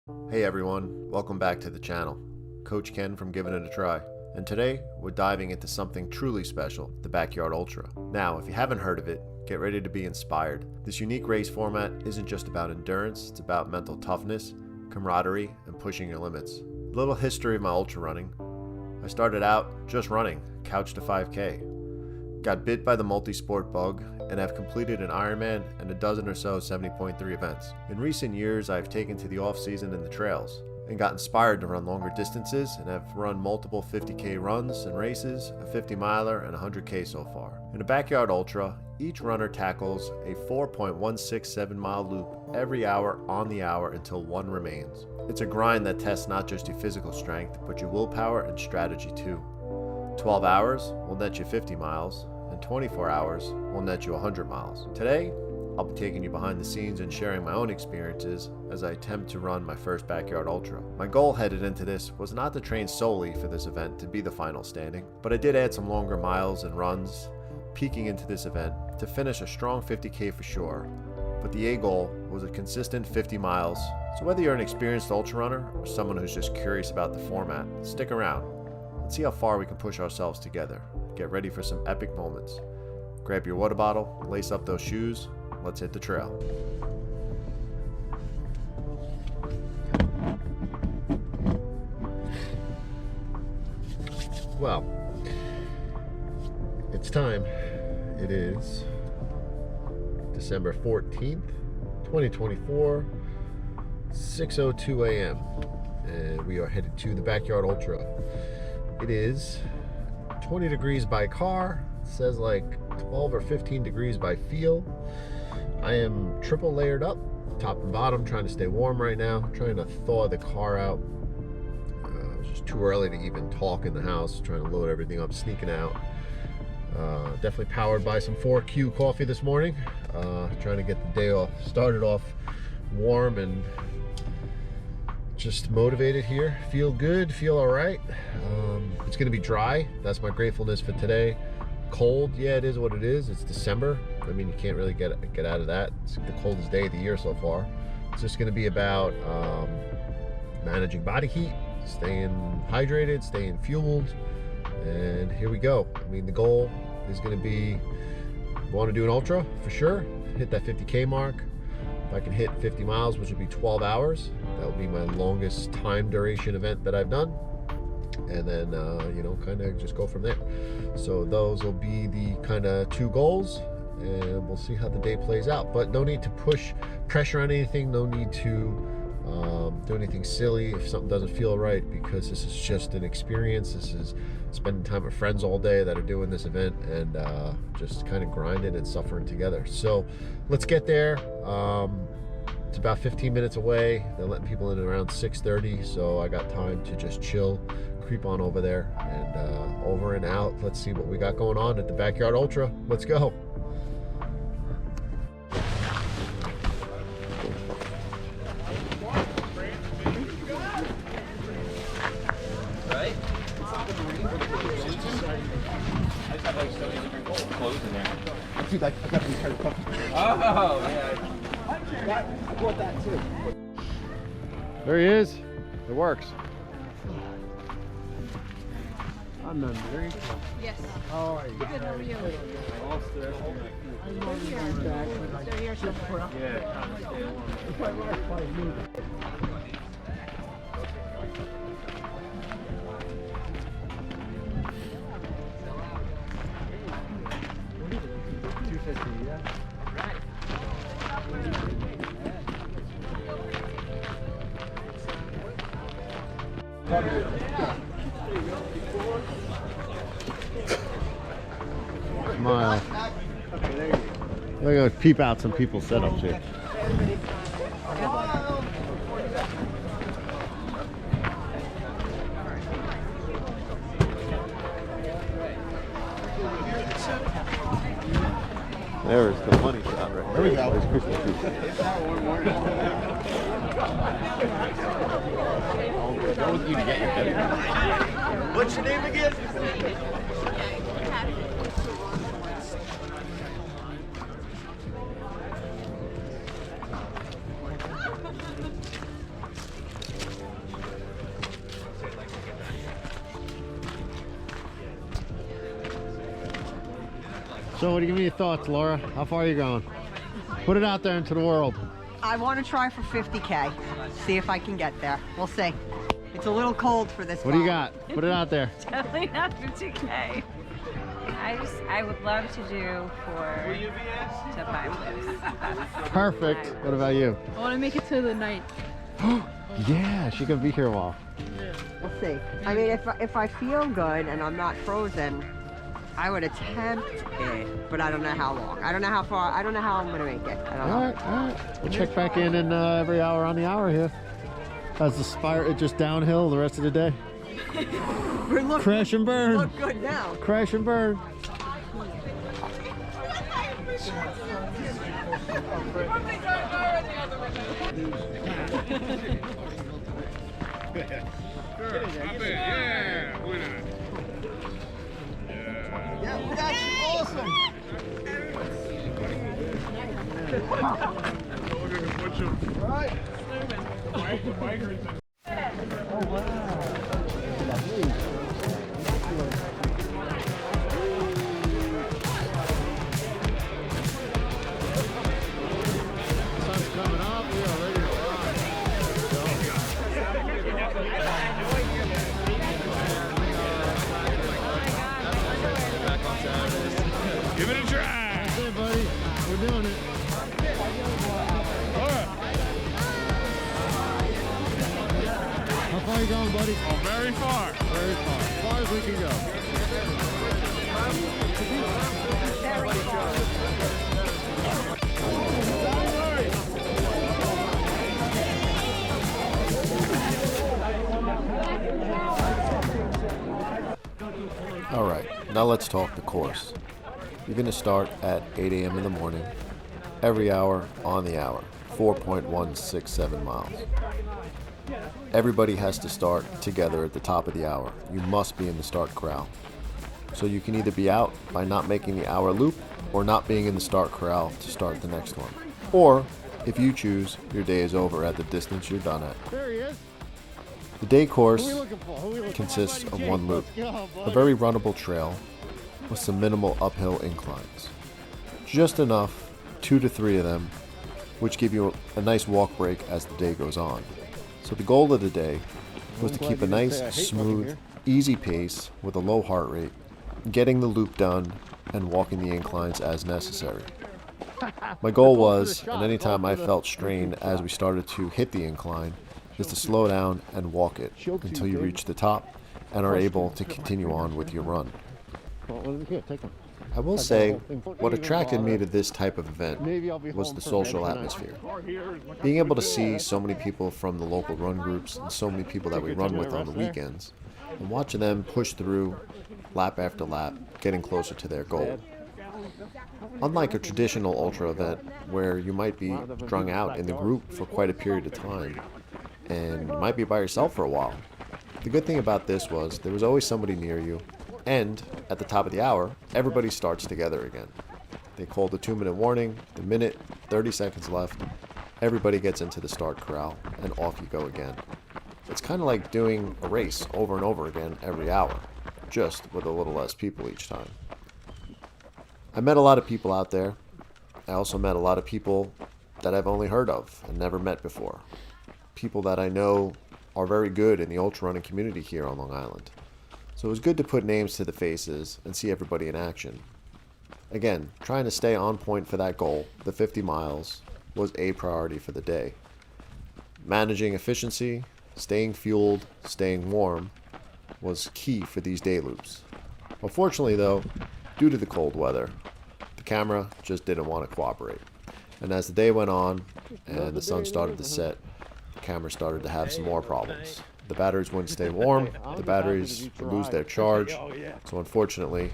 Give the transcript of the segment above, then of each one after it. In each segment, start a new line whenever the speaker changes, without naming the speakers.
Hey everyone, welcome back to the channel. Coach Ken from Giving It a Try. And today, we're diving into something truly special, the Backyard Ultra. Now, if you haven't heard of it, get ready to be inspired. This unique race format isn't just about endurance, it's about mental toughness, camaraderie, and pushing your limits. A little history of my ultra running. I started out just running, couch to 5K. Got bit by the multi-sport bug, and have completed an Ironman and a dozen or so 70.3 events. In recent years, I've taken to the off-season in the trails, and got inspired to run longer distances and have run multiple 50K runs and races, a 50-miler, and 100K so far. In a Backyard Ultra, each runner tackles a 4.167-mile loop every hour on the hour until one remains. It's a grind that tests not just your physical strength, but your willpower and strategy too. 12 hours will net you 50 miles, and 24 hours will net you 100 miles. Today, I'll be taking you behind the scenes and sharing my own experiences as I attempt to run my first Backyard Ultra. My goal headed into this was not to train solely for this event to be the final standing, but I did add some longer miles and runs, peaking into this event to finish a strong 50K for sure. But the A goal was a consistent 50 miles, so whether you're an experienced ultra runner or someone who's just curious about the format, stick around. Let's see how far we can push ourselves together. Get ready for some epic moments. Grab your water bottle, lace up those shoes, let's hit the trail. Well, it's time. It is December 14th, 2024, 6:02 a.m. and we are headed to the Backyard Ultra. It is 20 degrees by car, it says like 12 or 15 degrees by feel. I am triple layered up, top and bottom, trying to stay warm right now, trying to thaw the car out. It's just too early to even talk in the house, trying to load everything up, sneaking out. Definitely powered by some 4Q coffee this morning, trying to get the day off, started off warm and just motivated here. Feel good, feel all right. It's gonna be dry. That's my gratefulness for today. Cold, yeah, it is what it is. It's December. I mean, you can't really get out of that. It's the coldest day of the year so far. It's just gonna be about managing body heat, staying hydrated, staying fueled, and here we go. I mean, the goal is gonna be, want to do an ultra for sure, hit that 50K mark. If I can hit 50 miles, which would be 12 hours, that will be my longest time duration event that I've done. And then, you know, kind of just go from there. So those will be the kind of two goals, and we'll see how the day plays out. But no need to push pressure on anything. No need to do anything silly if something doesn't feel right, because this is just an experience. This is spending time with friends all day that are doing this event, and just kind of grinding and suffering together. So let's get there. It's about 15 minutes away. They're letting people in around 6:30, so I got time to just chill, creep on over there, and over and out. Let's see what we got going on at the Backyard Ultra. Let's go.
Right? Clothes in there.
Dude, I got these kind of puppies.
Oh, yeah.
I bought that too.
There he is. It works.
I'm not very
Yes.
How are you?
Good, how are you?
All stressed.
They're here somewhere.
Yeah, trying to stay warm.
If I lost my knee. $250, yeah.
Smile. We're gonna peep out some people's setups here. There's the money shot right
There we go.
There's Christmas tree.
What's your name again?
So what do you give me your thoughts, Laura? How far are you going? Put it out there into the world.
I want to try for 50K. See if I can get there. We'll see. It's a little cold for this.
What do you got? Put it out there.
Definitely not 50K. I would love to do 4 to 5 loops.
Perfect. What about you?
I want to make it to the night.
Yeah, she can be here a while.
We'll see. I mean, if I feel good and I'm not frozen, I would attempt it, but I don't know how long. I don't know how far. I don't know how I'm gonna make it. I don't know.
All right. We'll check back in every hour on the hour here. As the spire, it just downhill the rest of the day.
We're looking,
Crash and burn.
look good now.
Crash and burn.
Yeah, that's awesome. Right.
Sun's coming up. We are ready to ride.
Give it a try.
That's it, buddy. We're doing it.
All right.
How far are you going, buddy?
Oh, very far.
Very far. As far as we can go. All right, now let's talk the course. You're going to start at 8 a.m. in the morning, every hour on the hour, 4.167 miles. Everybody has to start together at the top of the hour. You must be in the start corral. So you can either be out by not making the hour loop or not being in the start corral to start the next one. Or, if you choose, your day is over at the distance you're done at.
There he is.
The day
Who
course
we looking for? Who we looking
consists
for?
of one loop,
Let's go,
a
buddy.
very runnable trail with some minimal uphill inclines. Just enough, 2 to 3 of them, which give you a nice walk break as the day goes on. So the goal of the day was to
glad
keep a
you didn't
nice,
say I hate working
smooth,
here.
easy pace with a low heart rate, getting the loop done and walking the inclines as necessary. My goal was, and anytime I felt strain as we started to hit the incline, is to slow down and walk it until you reach the top and are able to continue on with your run.
Well, here, take him.
I will say, what attracted me to this type of event
Maybe I'll be
was
home
the
for
social
bed tonight.
atmosphere. Being able to see so many people from the local run groups and so many people that we run with on the weekends, and watching them push through lap after lap, getting closer to their goal. Unlike a traditional ultra event where you might be strung out in the group for quite a period of time, and you might be by yourself for a while, the good thing about this was there was always somebody near you, and at the top of the hour, everybody starts together again. They call the 2-minute warning, the minute, 30 seconds left, everybody gets into the start corral, and off you go again. It's kind of like doing a race over and over again every hour, just with a little less people each time. I met a lot of people out there. I also met a lot of people that I've only heard of and never met before. People that I know are very good in the ultra running community here on Long Island. So it was good to put names to the faces and see everybody in action. Again, trying to stay on point for that goal, the 50 miles, was a priority for the day. Managing efficiency, staying fueled, staying warm, was key for these day loops. Unfortunately though, due to the cold weather, the camera just didn't want to cooperate. And as the day went on and the sun started to set, the camera started to have some more problems. The batteries wouldn't stay warm, the batteries would lose their charge, so unfortunately,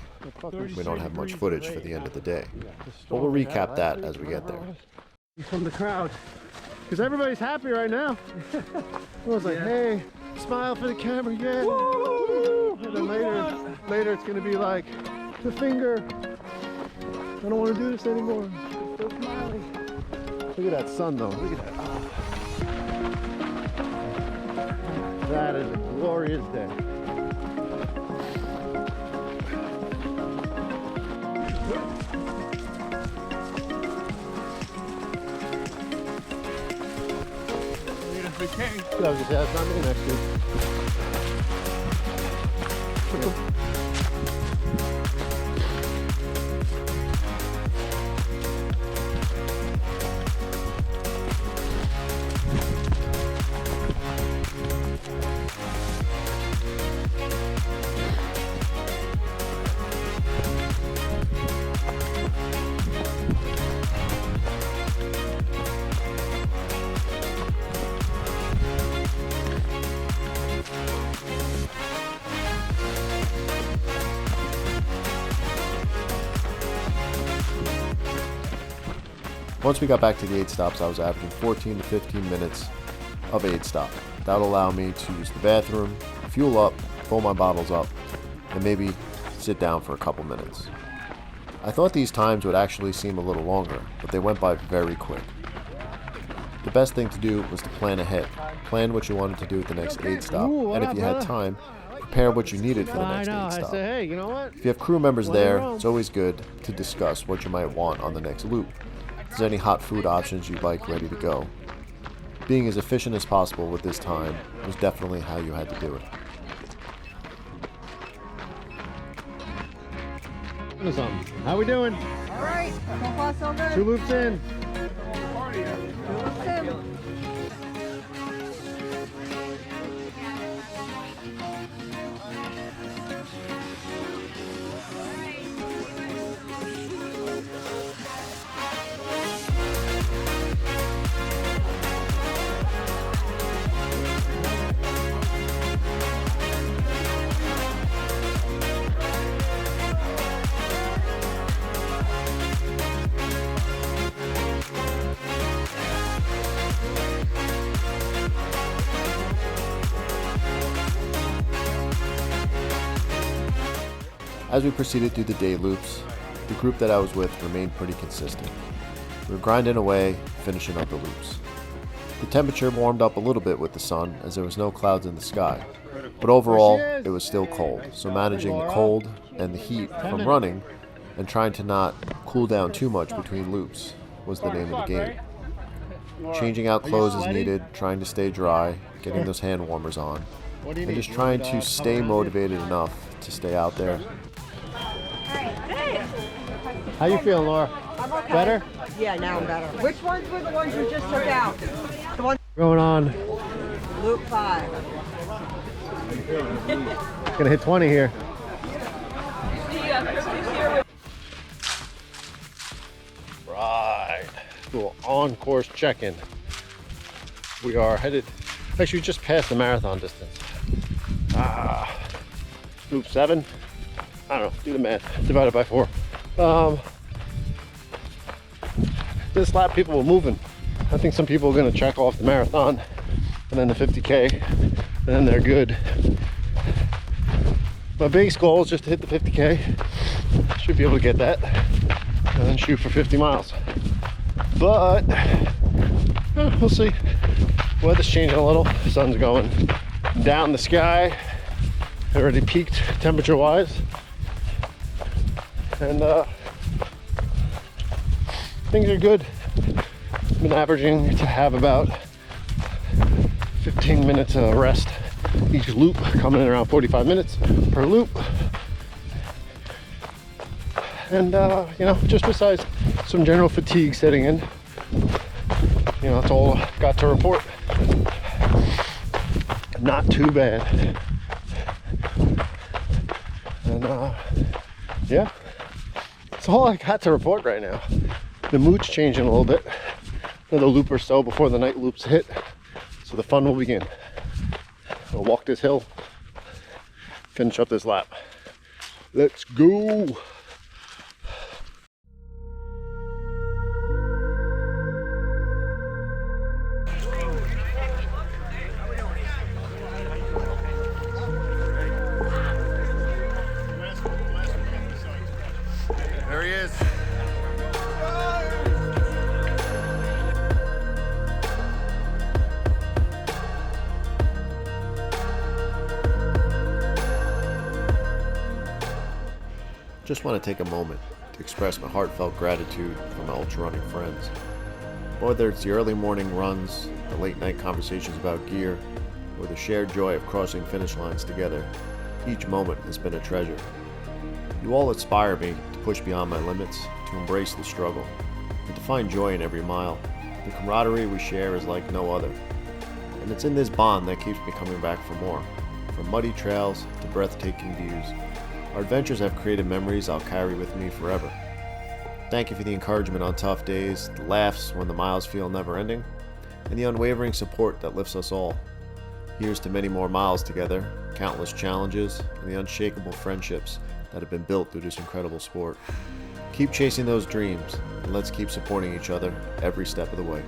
we don't have much footage for the end of the day. But we'll recap that as we get there.
From the crowd. Because everybody's happy right now. Everyone's like, hey, smile for the camera, yeah. Woo! And then later it's going to be like, the finger. I don't want to do this anymore. Still smiling. Look at that sun though. Look at that. Oh. That is a glorious day.
Okay.
I was gonna say, that's not me next to you.
Once we got back to the aid stops, I was averaging 14 to 15 minutes of aid stop. That would allow me to use the bathroom, fuel up, fill my bottles up, and maybe sit down for a couple minutes. I thought these times would actually seem a little longer, but they went by very quick. The best thing to do was to plan ahead. Plan what you wanted to do at the next aid stop,
Ooh, what
and if
up,
you had
brother?
time, prepare what you needed for the
I
next
know.
aid
I
stop.
said, hey, you know what?
If you have crew members
When in
there,
Rome.
it's always good to discuss what you might want on the next loop. If there's any hot food options you'd like ready to go. Being as efficient as possible with this time was definitely how you had to do it.
How we doing?
All right, so far so good.
2 loops in.
As we proceeded through the day loops, the group that I was with remained pretty consistent. We were grinding away, finishing up the loops. The temperature warmed up a little bit with the sun as there was no clouds in the sky, but overall it was still cold, so managing the cold and the heat from running and trying to not cool down too much between loops was the name of the game. Changing out clothes as needed, trying to stay dry, getting those hand warmers on, and just trying to stay motivated enough to stay out there.
How you feeling, Laura?
I'm okay.
Better?
Yeah, now I'm better. Which ones were the ones you just took out? The one
Going on.
Loop 5.
Gonna hit 20 here. Right. Little on-course check-in. We are headed, actually just past the marathon distance. Loop 7. I don't know, do the math. Divided by 4. This lap people were moving. I think some people are gonna check off the marathon and then the 50K, and then they're good. My biggest goal is just to hit the 50K. Should be able to get that and then shoot for 50 miles. But we'll see. Weather's changing a little. The sun's going down the sky. Already peaked temperature wise. And things are good. I've been averaging to have about 15 minutes of rest each loop, coming in around 45 minutes per loop. And you know, just besides some general fatigue setting in, you know, that's all I got to report. Not too bad. And yeah, that's all I got to report right now. The mood's changing a little bit. Another loop or so before the night loops hit, so the fun will begin. I'll walk this hill, finish up this lap. Let's go.
There he is. Just want to take a moment to express my heartfelt gratitude for my ultra running friends. Whether it's the early morning runs, the late night conversations about gear, or the shared joy of crossing finish lines together, each moment has been a treasure. You all inspire me to push beyond my limits, to embrace the struggle, and to find joy in every mile. The camaraderie we share is like no other. And it's in this bond that keeps me coming back for more. From muddy trails to breathtaking views, our adventures have created memories I'll carry with me forever. Thank you for the encouragement on tough days, the laughs when the miles feel never ending, and the unwavering support that lifts us all. Here's to many more miles together, countless challenges, and the unshakable friendships that have been built through this incredible sport. Keep chasing those dreams, and let's keep supporting each other every step of the way.